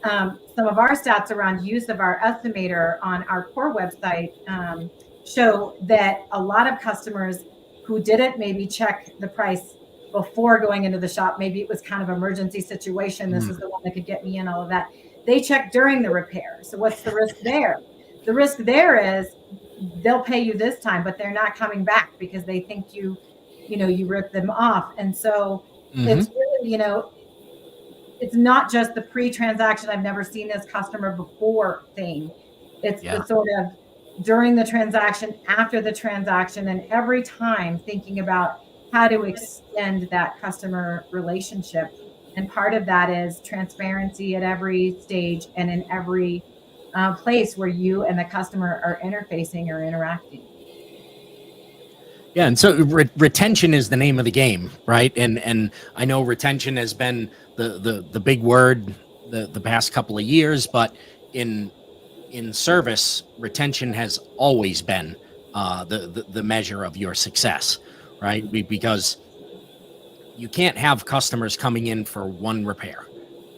Some of our stats around use of our estimator on our core website show that a lot of customers who didn't maybe check the price before going into the shop, maybe it was kind of emergency situation. This is the one that could get me in, all of that. They check during the repair. So what's the risk there? The risk there is they'll pay you this time, but they're not coming back because they think you ripped them off. And so it's really, it's not just the pre-transaction, I've never seen this customer before thing. It's the sort of during the transaction, after the transaction, and every time thinking about how to extend that customer relationship. And part of that is transparency at every stage and in every place where you and the customer are interfacing or interacting. Yeah, and so retention is the name of the game, right? And I know retention has been the big word the past couple of years, but in service, retention has always been the measure of your success, right? Because you can't have customers coming in for one repair,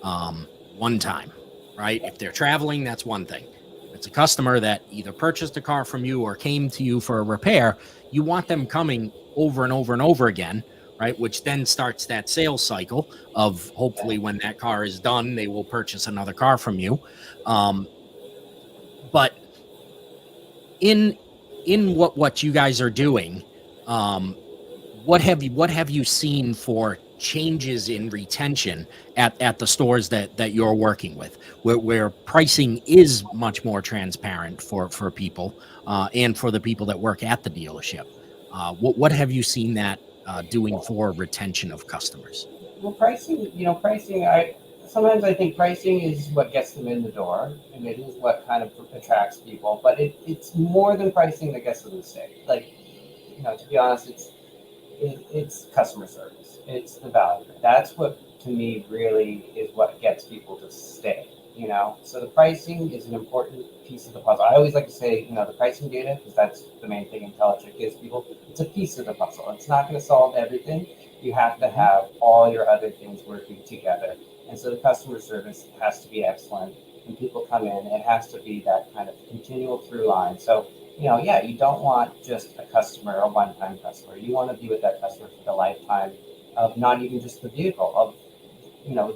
one time, right? If they're traveling, that's one thing. If it's a customer that either purchased a car from you or came to you for a repair, you want them coming over and over and over again, right? Which then starts that sales cycle of hopefully when that car is done, they will purchase another car from you. But in what you guys are doing, what have you seen for changes in retention at the stores that you're working with, where pricing is much more transparent for people and for the people that work at the dealership? What have you seen that doing for retention of customers? Well, pricing, sometimes I think pricing is what gets them in the door, and it is what kind of attracts people. But it's more than pricing that gets them to stay. Like, to be honest, it's customer service. It's the value. That's what, to me, really is what gets people to stay. So the pricing is an important piece of the puzzle. I always like to say, the pricing data, because that's the main thing Intellicheck gives people. It's a piece of the puzzle. It's not going to solve everything. You have to have all your other things working together. And so the customer service has to be excellent. When people come in, it has to be that kind of continual through line. So, you don't want just a customer, a one-time customer. You want to be with that customer for the lifetime of not even just the vehicle, of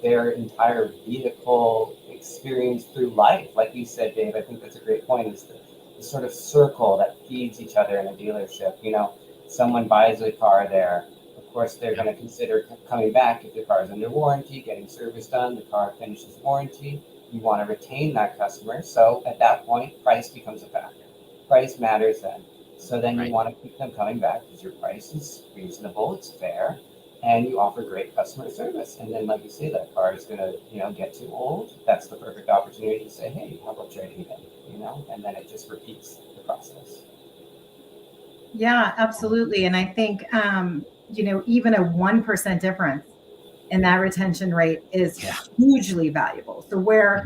their entire vehicle experience through life. Like you said, Dave, I think that's a great point, is the sort of circle that feeds each other in a dealership. Someone buys a car there. Of course, they're going to consider coming back if the car is under warranty, getting service done, the car finishes warranty. You want to retain that customer. So at that point, price becomes a factor. Price matters then. So then you want to keep them coming back because your price is reasonable, it's fair, and you offer great customer service. And then, like you say, that car is going to, get too old. That's the perfect opportunity to say, hey, how about trading it in? And then it just repeats the process. Yeah, absolutely. And I think, even a 1% difference in that retention rate is hugely valuable. So where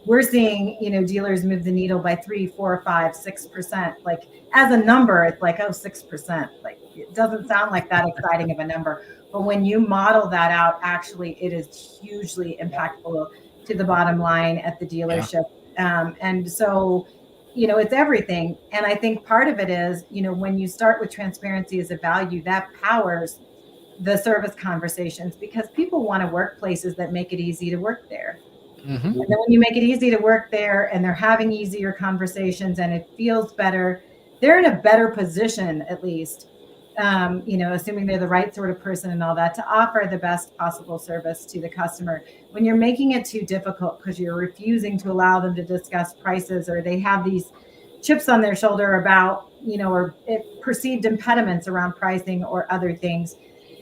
we're seeing, dealers move the needle by 3, 4, 5, 6%, like as a number, it's like, 6%. Like it doesn't sound like that exciting of a number. But when you model that out, actually, it is hugely impactful to the bottom line at the dealership. And so, it's everything. And I think part of it is, when you start with transparency as a value, that powers the service conversations, because people want to work places that make it easy to work there. And then when you make it easy to work there and they're having easier conversations and it feels better, they're in a better position, at least, assuming they're the right sort of person and all that, to offer the best possible service to the customer. When you're making it too difficult because you're refusing to allow them to discuss prices, or they have these chips on their shoulder about, or perceived impediments around pricing or other things,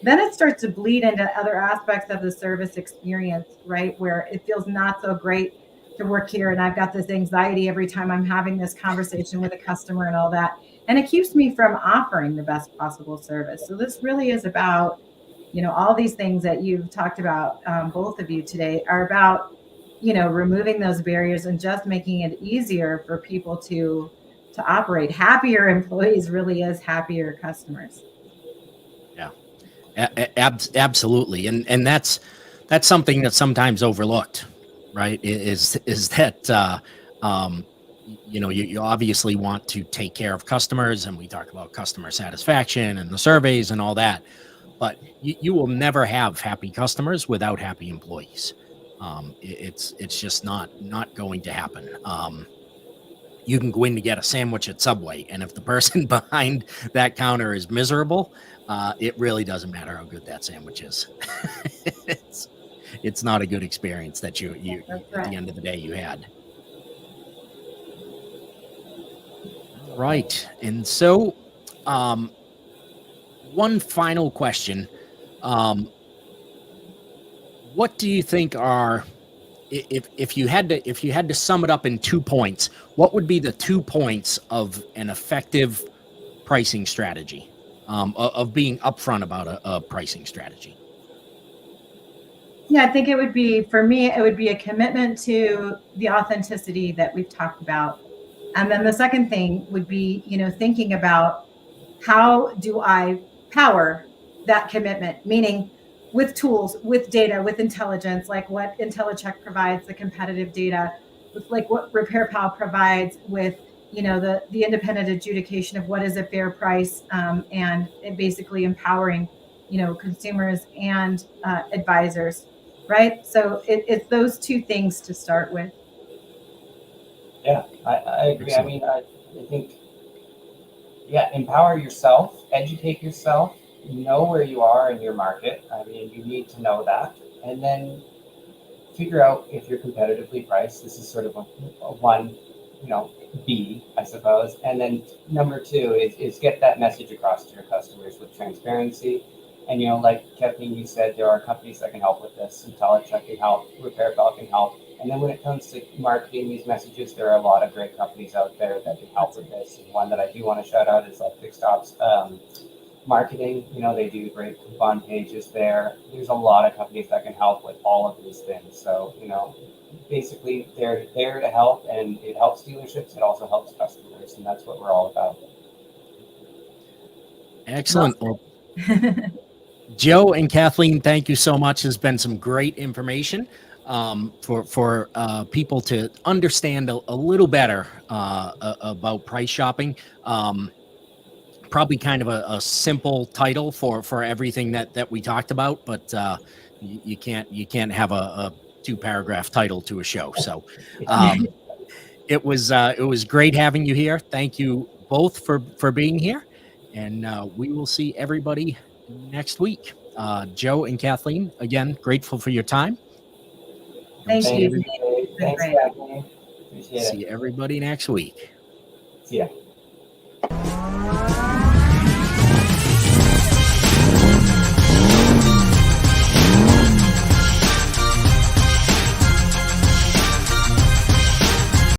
then it starts to bleed into other aspects of the service experience, right? Where it feels not so great to work here. And I've got this anxiety every time I'm having this conversation with a customer and all that. And it keeps me from offering the best possible service. So this really is about, all these things that you've talked about, both of you today, are about, removing those barriers and just making it easier for people to operate. Happier employees really is happier customers. Absolutely, and that's something that's sometimes overlooked, right? Is that you obviously want to take care of customers, and we talk about customer satisfaction and the surveys and all that, but you will never have happy customers without happy employees. It's just not going to happen. You can go in to get a sandwich at Subway, and if the person behind that counter is miserable, it really doesn't matter how good that sandwich is. it's not a good experience that you at the end of the day you had. Right. And so one final question. What do you think are, if you had to sum it up in 2 points, what would be the 2 points of an effective pricing strategy, of being upfront about a pricing strategy? Yeah, I think it would be, for me, it would be a commitment to the authenticity that we've talked about. And then the second thing would be, thinking about how do I power that commitment, meaning with tools, with data, with intelligence, like what Intellicheck provides, the competitive data, with like what RepairPal provides with, the independent adjudication of what is a fair price, and it basically empowering, consumers and advisors, right? So it's those two things to start with. Yeah, I agree. I mean, I think, empower yourself, educate yourself, know where you are in your market. I mean, you need to know that, and then figure out if you're competitively priced. This is sort of a one, B, I suppose. And then number two is get that message across to your customers with transparency. And, like Kathleen, you said, there are companies that can help with this. Intellicheck can help, RepairPal can help. And then when it comes to marketing these messages, there are a lot of great companies out there that can help with this. And one that I do want to shout out is like Fixed Ops Marketing. They do great coupon pages there. There's a lot of companies that can help with all of these things. So, basically they're there to help, and it helps dealerships. It also helps customers, and that's what we're all about. Excellent. Well, Joe and Kathleen, thank you so much. Has been some great information for people to understand a little better about price shopping. Probably kind of a simple title for everything that we talked about, but you can't have a 2-paragraph title to a show. So it was great having you here. Thank you both for being here, and we will see everybody next week. Joe and Kathleen, again, grateful for your time. Thank you. Thanks, Kathleen. Appreciate it. See everybody next week. See ya.